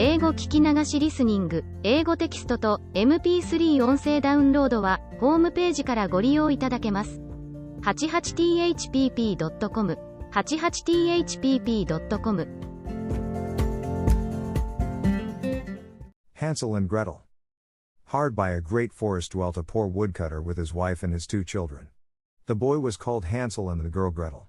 英語聞き流しリスニング、英語テキストと MP3 音声ダウンロードはホームページからご利用いただけます。88thpp.com 88thpp.com Hansel and Gretel. Hard by a great forest dwelt a poor woodcutter with his wife and his 2 children. The boy was called Hansel and the girl Gretel.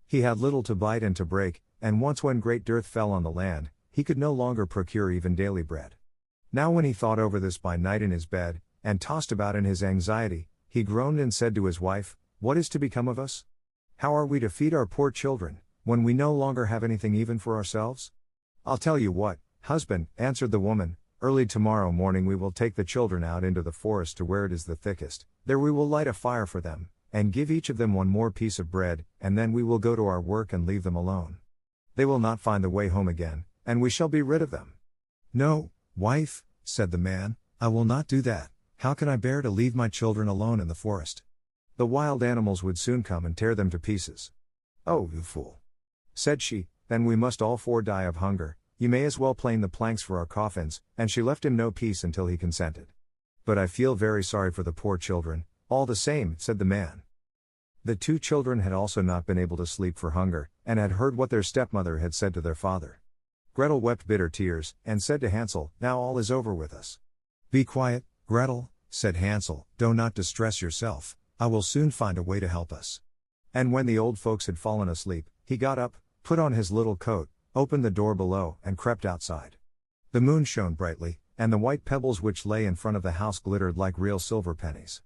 He had little to bite and to break, and once when great dearth fell on the land, he could no longer procure even daily bread. Now when he thought over this by night in his bed, and tossed about in his anxiety, he groaned and said to his wife, "What is to become of us? How are we to feed our poor children, when we no longer have anything even for ourselves?" "I'll tell you what, husband," answered the woman, "early tomorrow morning we will take the children out into the forest to where it is the thickest, there we will light a fire for them, and give each of them one more piece of bread, and then we will go to our work and leave them alone. They will not find the way home again, and we shall be rid of them." "No, wife," said the man, "I will not do that. How can I bear to leave my children alone in the forest? The wild animals would soon come and tear them to pieces." "Oh, you fool," said she, "then we must all 4 die of hunger. You may as well plane the planks for our coffins," and she left him no peace until he consented. "But I feel very sorry for the poor children, all the same," said the man. The 2 children had also not been able to sleep for hunger, and had heard what their stepmother had said to their father. Gretel wept bitter tears, and said to Hansel, "Now all is over with us." "Be quiet, Gretel," said Hansel, "do not distress yourself, I will soon find a way to help us." And when the old folks had fallen asleep, he got up, put on his little coat, opened the door below, and crept outside. The moon shone brightly, and the white pebbles which lay in front of the house glittered like real silver pennies.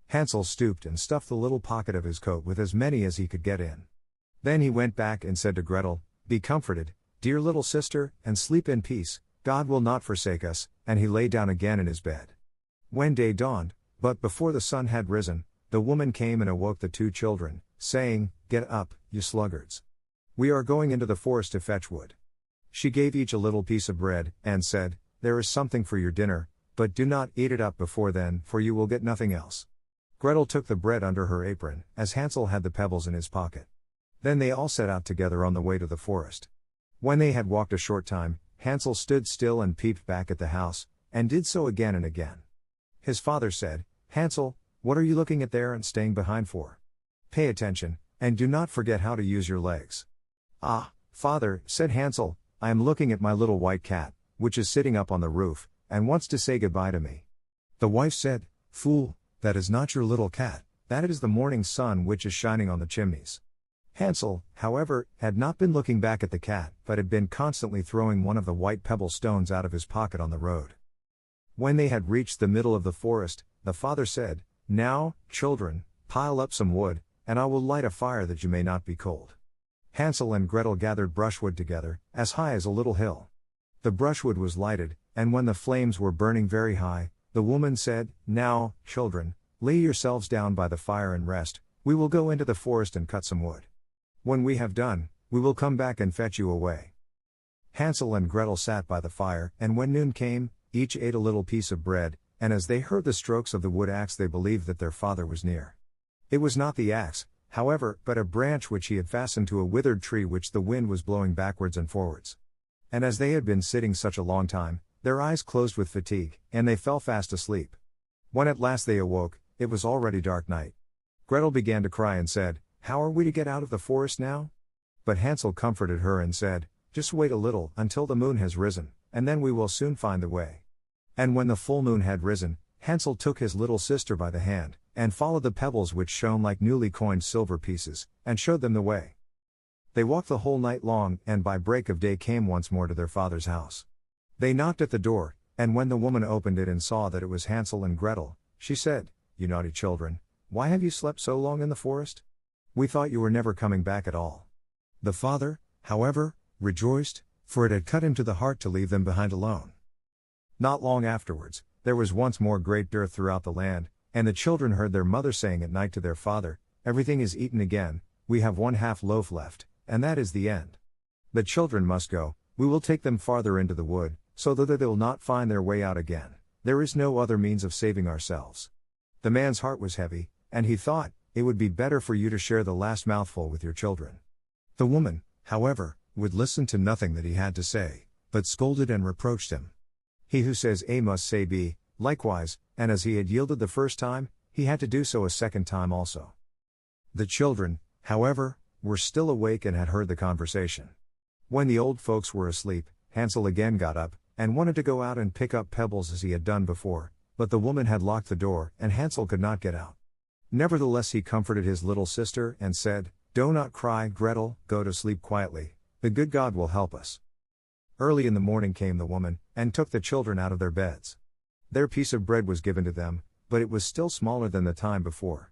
Hansel stooped and stuffed the little pocket of his coat with as many as he could get in. Then he went back and said to Gretel, "Be comforted, dear little sister, and sleep in peace, God will not forsake us," and he lay down again in his bed. When day dawned, but before the sun had risen, the woman came and awoke the 2 children, saying, "Get up, you sluggards. We are going into the forest to fetch wood." She gave each a little piece of bread, and said, "There is something for your dinner, but do not eat it up before then, for you will get nothing else." Gretel took the bread under her apron, as Hansel had the pebbles in his pocket. Then they all set out together on the way to the forest. When they had walked a short time, Hansel stood still and peeped back at the house, and did so again and again. His father said, "Hansel, what are you looking at there and staying behind for? Pay attention, and do not forget how to use your legs." "Ah, father," said Hansel, "I am looking at my little white cat, which is sitting up on the roof, and wants to say goodbye to me." The wife said, "Fool, that is not your little cat, that is the morning sun which is shining on the chimneys." Hansel, however, had not been looking back at the cat, but had been constantly throwing one of the white pebble stones out of his pocket on the road. When they had reached the middle of the forest, the father said, "Now, children, pile up some wood, and I will light a fire that you may not be cold." Hansel and Gretel gathered brushwood together, as high as a little hill. The brushwood was lighted, and when the flames were burning very high, the woman said, "Now, children, lay yourselves down by the fire and rest, we will go into the forest and cut some wood. When we have done, we will come back and fetch you away." Hansel and Gretel sat by the fire, and when noon came, each ate a little piece of bread, and as they heard the strokes of the wood axe they believed that their father was near. It was not the axe, however, but a branch which he had fastened to a withered tree which the wind was blowing backwards and forwards. And as they had been sitting such a long time, their eyes closed with fatigue, and they fell fast asleep. When at last they awoke, it was already dark night. Gretel began to cry and said, "How are we to get out of the forest now?" But Hansel comforted her and said, "Just wait a little until the moon has risen, and then we will soon find the way." And when the full moon had risen, Hansel took his little sister by the hand, and followed the pebbles which shone like newly coined silver pieces, and showed them the way. They walked the whole night long, and by break of day came once more to their father's house. They knocked at the door, and when the woman opened it and saw that it was Hansel and Gretel, she said, "You naughty children, why have you slept so long in the forest? We thought you were never coming back at all." The father, however, rejoiced, for it had cut him to the heart to leave them behind alone. Not long afterwards, there was once more great dearth throughout the land, and the children heard their mother saying at night to their father, "Everything is eaten again, we have 1/2 loaf left, and that is the end. The children must go, we will take them farther into the wood, so that they will not find their way out again. There is no other means of saving ourselves." The man's heart was heavy, and he thought, "It would be better for you to share the last mouthful with your children." The woman, however, would listen to nothing that he had to say, but scolded and reproached him. He who says A must say B, likewise, and as he had yielded the first time, he had to do so a second time also. The children, however, were still awake and had heard the conversation. When the old folks were asleep, Hansel again got up, and wanted to go out and pick up pebbles as he had done before, but the woman had locked the door, and Hansel could not get out. Nevertheless he comforted his little sister, and said, "Do not cry, Gretel, go to sleep quietly, the good God will help us." Early in the morning came the woman, and took the children out of their beds. Their piece of bread was given to them, but it was still smaller than the time before.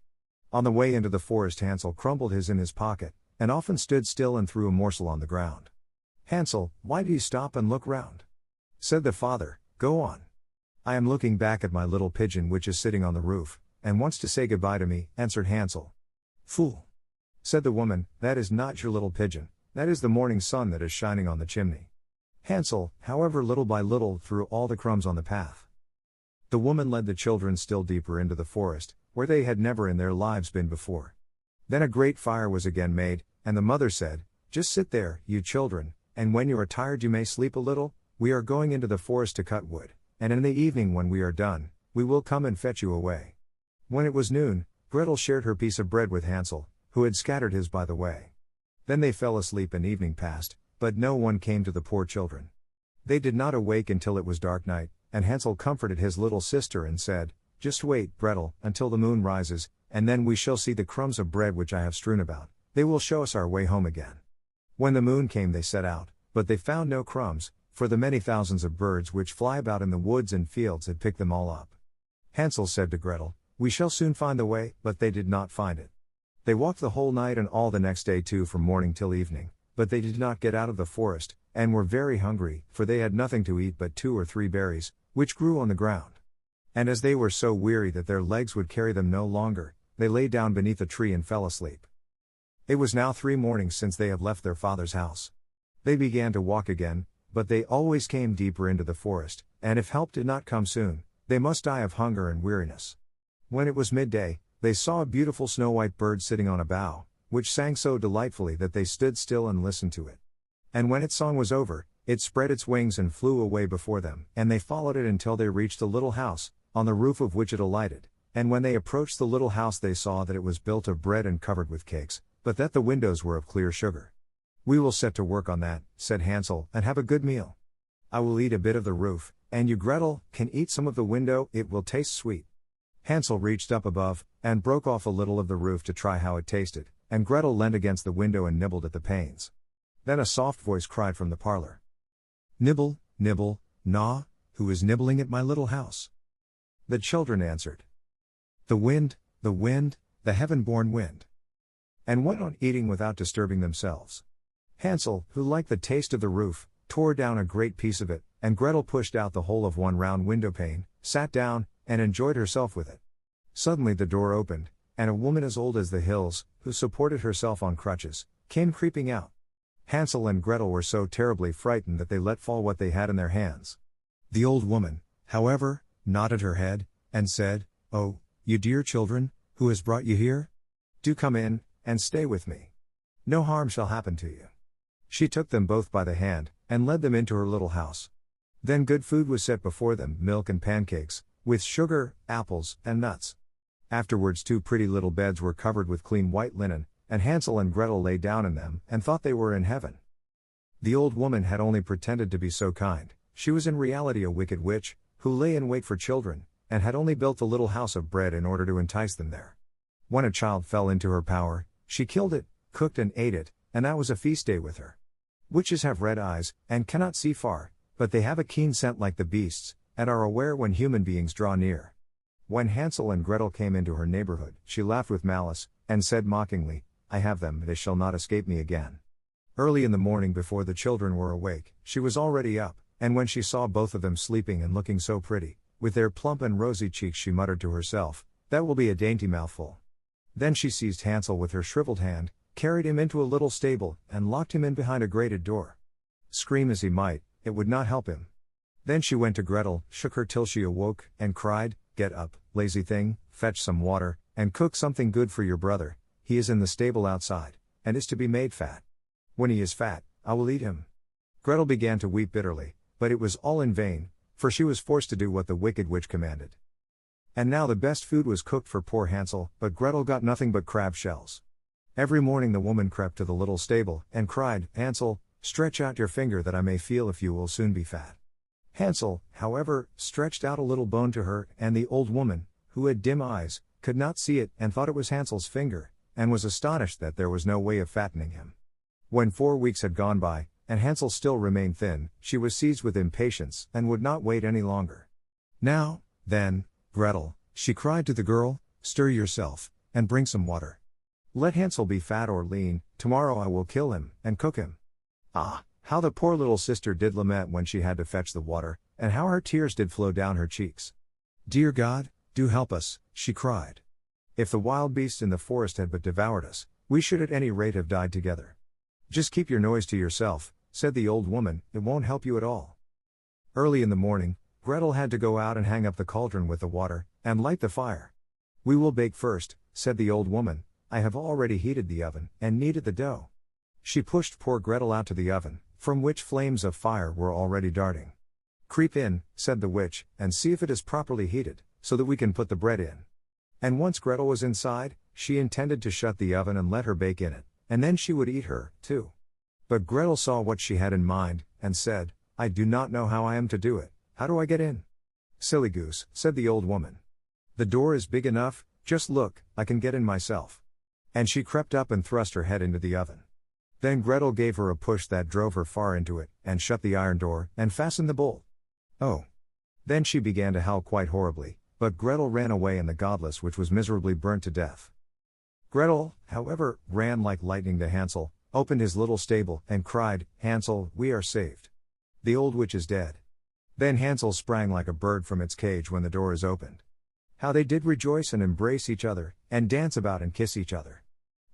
On the way into the forest Hansel crumbled his in his pocket, and often stood still and threw a morsel on the ground. "Hansel, why do you stop and look round?" said the father. "Go on." "I am looking back at my little pigeon which is sitting on the roof, and wants to say goodbye to me," answered Hansel. "Fool!" said the woman, "that is not your little pigeon, that is the morning sun that is shining on the chimney." Hansel, however, little by little threw all the crumbs on the path. The woman led the children still deeper into the forest, where they had never in their lives been before. Then a great fire was again made, and the mother said, "Just sit there, you children, and when you are tired you may sleep a little. We are going into the forest to cut wood, and in the evening when we are done, we will come and fetch you away." When it was noon, Gretel shared her piece of bread with Hansel, who had scattered his by the way. Then they fell asleep and evening passed, but no one came to the poor children. They did not awake until it was dark night, and Hansel comforted his little sister and said, "Just wait, Gretel, until the moon rises, and then we shall see the crumbs of bread which I have strewn about. They will show us our way home again." When the moon came they set out, but they found no crumbs, for the many thousands of birds which fly about in the woods and fields had picked them all up. Hansel said to Gretel, "We shall soon find the way," but they did not find it. They walked the whole night and all the next day too from morning till evening, but they did not get out of the forest, and were very hungry, for they had nothing to eat but 2 or 3 berries, which grew on the ground. And as they were so weary that their legs would carry them no longer, they lay down beneath a tree and fell asleep. It was now 3 mornings since they had left their father's house. They began to walk again, but they always came deeper into the forest, and if help did not come soon, they must die of hunger and weariness. When it was midday, they saw a beautiful snow-white bird sitting on a bough, which sang so delightfully that they stood still and listened to it. And when its song was over, it spread its wings and flew away before them, and they followed it until they reached a little house, on the roof of which it alighted, and when they approached the little house they saw that it was built of bread and covered with cakes, but that the windows were of clear sugar. "We will set to work on that," said Hansel, "and have a good meal. I will eat a bit of the roof, and you, Gretel, can eat some of the window, it will taste sweet." Hansel reached up above, and broke off a little of the roof to try how it tasted, and Gretel leant against the window and nibbled at the panes. Then a soft voice cried from the parlor, "Nibble, nibble, gnaw, who is nibbling at my little house?" The children answered, the wind, the heaven-born wind," and went on eating without disturbing themselves. Hansel, who liked the taste of the roof, tore down a great piece of it, and Gretel pushed out the whole of one round window pane, sat down, and enjoyed herself with it. Suddenly the door opened, and a woman as old as the hills, who supported herself on crutches, came creeping out. Hansel and Gretel were so terribly frightened that they let fall what they had in their hands. The old woman, however, nodded her head, and said, "Oh, you dear children, who has brought you here? Do come in, and stay with me. No harm shall happen to you." She took them both by the hand, and led them into her little house. Then good food was set before them, milk and pancakes, with sugar, apples, and nuts. Afterwards 2 pretty little beds were covered with clean white linen, and Hansel and Gretel lay down in them, and thought they were in heaven. The old woman had only pretended to be so kind; she was in reality a wicked witch, who lay in wait for children, and had only built the little house of bread in order to entice them there. When a child fell into her power, she killed it, cooked and ate it, and that was a feast day with her. Witches have red eyes, and cannot see far, but they have a keen scent like the beasts, and are aware when human beings draw near. When Hansel and Gretel came into her neighborhood, she laughed with malice, and said mockingly, "I have them, they shall not escape me again." Early in the morning, before the children were awake, she was already up, and when she saw both of them sleeping and looking so pretty, with their plump and rosy cheeks, she muttered to herself, "That will be a dainty mouthful." Then she seized Hansel with her shriveled hand, carried him into a little stable, and locked him in behind a grated door. Scream as he might, it would not help him. Then she went to Gretel, shook her till she awoke, and cried, "Get up, lazy thing, fetch some water, and cook something good for your brother. He is in the stable outside, and is to be made fat. When he is fat, I will eat him." Gretel began to weep bitterly, but it was all in vain, for she was forced to do what the wicked witch commanded. And now the best food was cooked for poor Hansel, but Gretel got nothing but crab shells. Every morning the woman crept to the little stable, and cried, "Hansel, stretch out your finger that I may feel if you will soon be fat." Hansel, however, stretched out a little bone to her, and the old woman, who had dim eyes, could not see it, and thought it was Hansel's finger, and was astonished that there was no way of fattening him. When 4 weeks had gone by, and Hansel still remained thin, she was seized with impatience, and would not wait any longer. "Now, then, Gretel," she cried to the girl, "stir yourself, and bring some water. Let Hansel be fat or lean, tomorrow I will kill him, and cook him." Ah, how the poor little sister did lament when she had to fetch the water, and how her tears did flow down her cheeks. "Dear God, do help us," she cried. "If the wild beasts in the forest had but devoured us, we should at any rate have died together." "Just keep your noise to yourself," said the old woman, "it won't help you at all." Early in the morning, Gretel had to go out and hang up the cauldron with the water, and light the fire. "We will bake first," said the old woman. "I have already heated the oven, and kneaded the dough." She pushed poor Gretel out to the oven, from which flames of fire were already darting. "Creep in," said the witch, "and see if it is properly heated, so that we can put the bread in." And once Gretel was inside, she intended to shut the oven and let her bake in it, and then she would eat her, too. But Gretel saw what she had in mind, and said, "I do not know how I am to do it. How do I get in?" "Silly goose," said the old woman. "The door is big enough, just look, I can get in myself." And she crept up and thrust her head into the oven. Then Gretel gave her a push that drove her far into it, and shut the iron door, and fastened the bolt. Oh! Then she began to howl quite horribly, but Gretel ran away in the godless which was miserably burnt to death. Gretel, however, ran like lightning to Hansel, opened his little stable, and cried, "Hansel, we are saved. The old witch is dead." Then Hansel sprang like a bird from its cage when the door is opened. How they did rejoice and embrace each other, and dance about and kiss each other.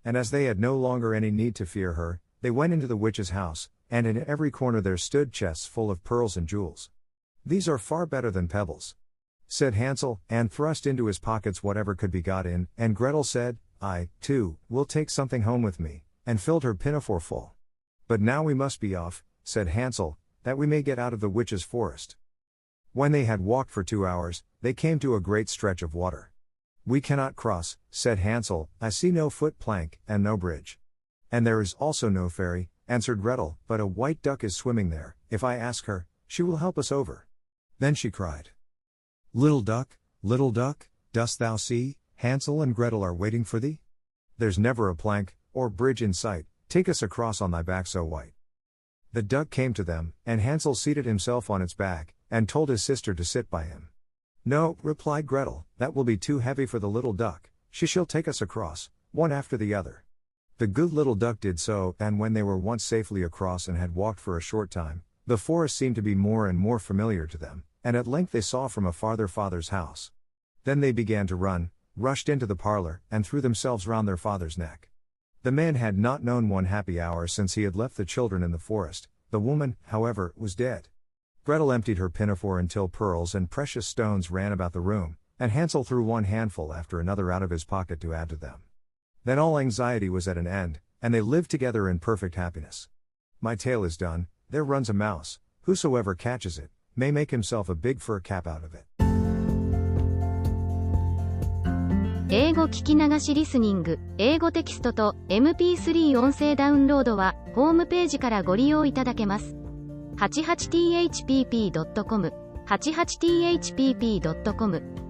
And as they had no longer any need to fear her, they went into the witch's house, and in every corner there stood chests full of pearls and jewels. "These are far better than pebbles," said Hansel, and thrust into his pockets whatever could be got in, and Gretel said, "I, too, will take something home with me," and filled her pinafore full. "But now we must be off," said Hansel, "that we may get out of the witch's forest." When they had walked for 2 hours, they came to a great stretch of water. "We cannot cross," said Hansel, "I see no foot plank, and no bridge." "And there is also no ferry," answered Gretel, "but a white duck is swimming there. If I ask her, she will help us over." Then she cried, little duck, dost thou see, Hansel and Gretel are waiting for thee? There's never a plank, or bridge in sight, take us across on thy back so white." The duck came to them, and Hansel seated himself on its back, and told his sister to sit by him. "No," replied Gretel, "that will be too heavy for the little duck, she shall take us across, one after the other." The good little duck did so, and when they were once safely across and had walked for a short time, the forest seemed to be more and more familiar to them, and at length they saw from afar their father's house. Then they began to run, rushed into the parlor, and threw themselves round their father's neck. The man had not known one happy hour since he had left the children in the forest. The woman, however, was dead. Gretel emptied her pinafore until pearls and precious stones ran about the room, and Hansel threw one handful after another out of his pocket to add to them. Then all anxiety was at an end, and they lived together in perfect happiness. My tale is done. There runs a mouse, whosoever catches it, may make himself a big fur cap out of it. 英語聞き流しリスニング、英語テキストと MP3 音声ダウンロードは、ホームページからご利用いただけます。88thpp.com、88thpp.com